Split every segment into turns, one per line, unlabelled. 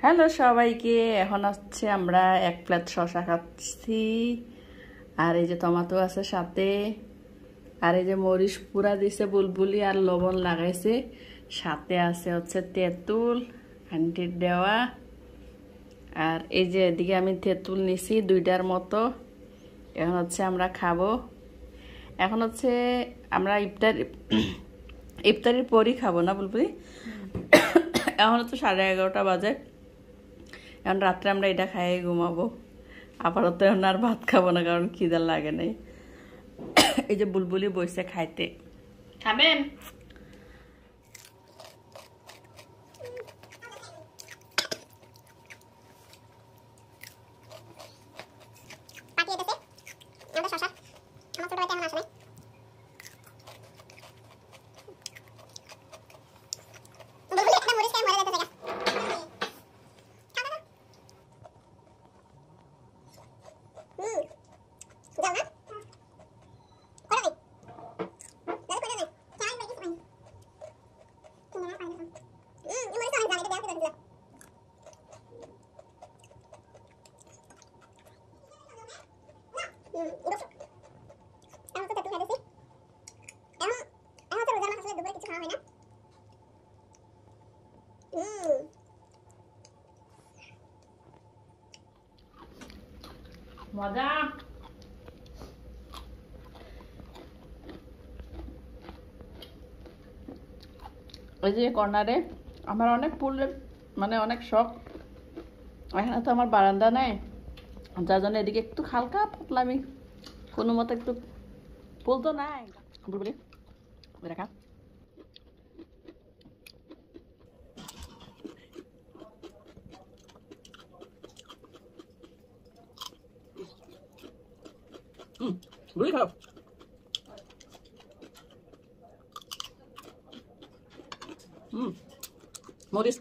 Hello সবাইকে, এখন হচ্ছে আমরা এক প্লেট শসা খাচ্ছি। আর এই যে টমেটো আছে সাথে, আর এই যে মরিচ পুরা দিছে বুলবুলি আর লবণ লাগাইছে, সাথে আছে হচ্ছে তেঁতুল আন্টির দেওয়া। আর এই যে এদিকে আমি তেঁতুল নিছি 2টার মতো। এখন হচ্ছে আমরা খাবো। এখন হচ্ছে আমরা ইফতারির পরই খাবো না বুলবুলি। এখন হচ্ছে 11:30 বাজে। এখন রাত্রে আমরা এটা খাইয়ে ঘুমাবো। আপাতত এখন আর ভাত খাবো না, কারণ খিদে লাগে নাই। এই যে বুলবুলি বসে খাইতে। খাবেন? মজা। ওই যে কর্নারে আমার অনেক ফুলের মানে অনেক শখ। এখানে তো আমার বারান্দা নাই, যার জন্য এদিকে একটু হালকা পাতলা আমি কোনো মতো একটু ফুল তো নাই বুলবুলি দেখা। বুঝলি খাও। মরিচ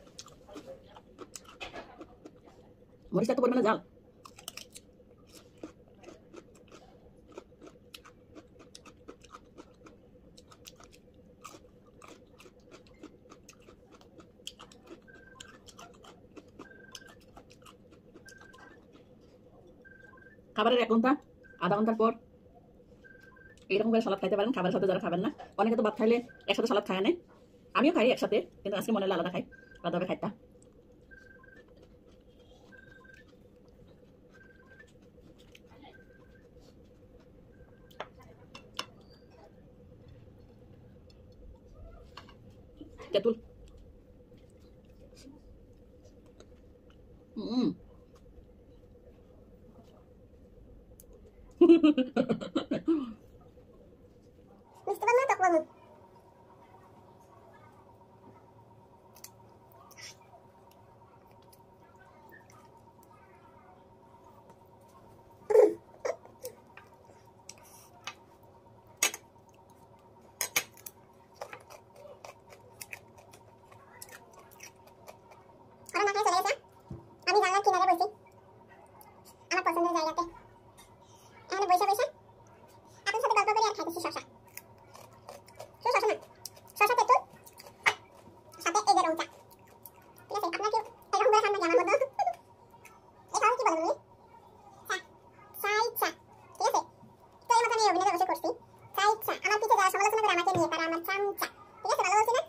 মরিচটা এত পরিমাণে ঝাল। খাবারের 1 ঘন্টা আধা ঘন্টার পর এইরকম করে সালাদ খাইতে পারেন। খাবারের সাথে যারা খাবেন না, অনেকে তো ভাত খাইলে একসাথে সালাদ খায় না। আমিও খাই একসাথে, কিন্তু আজকে মনে হলো আলাদা খাই, আলাদাভাবে খাইতা। তেঁতুল আমি জানলার কিনারে বসি আমার পছন্দের জায়গাতে। এখানে বসে বসে আপনার সাথে গল্প করে আর খাইতেছি শসা। শসা না, শসা তেঁতুল সাথে এই যে রংটা। ঠিক আছে, আপনার কি এরকম করে খান নাকি আমার মতো? এই খাওয়া কি বলে বলি? চাই চা। ঠিক আছে, তো এই মতো আমি অভিনয় বসে করছি। চাই চা। আমার পিছে যারা সমালোচনা করে আমাকে নিয়ে, তারা আমার চামচা। ঠিক আছে, ভালো বলছি না?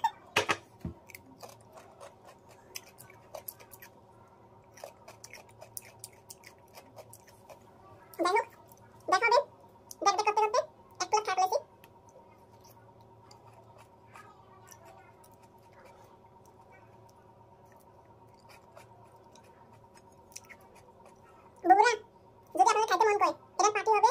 যাই হোক, দেখা হবে দেখ করতে করতে এক প্লেট খাওয়া ফেলেছি। বগুড়া, যদি আপনাদের খাইতে মন করে, এটার পার্টি হবে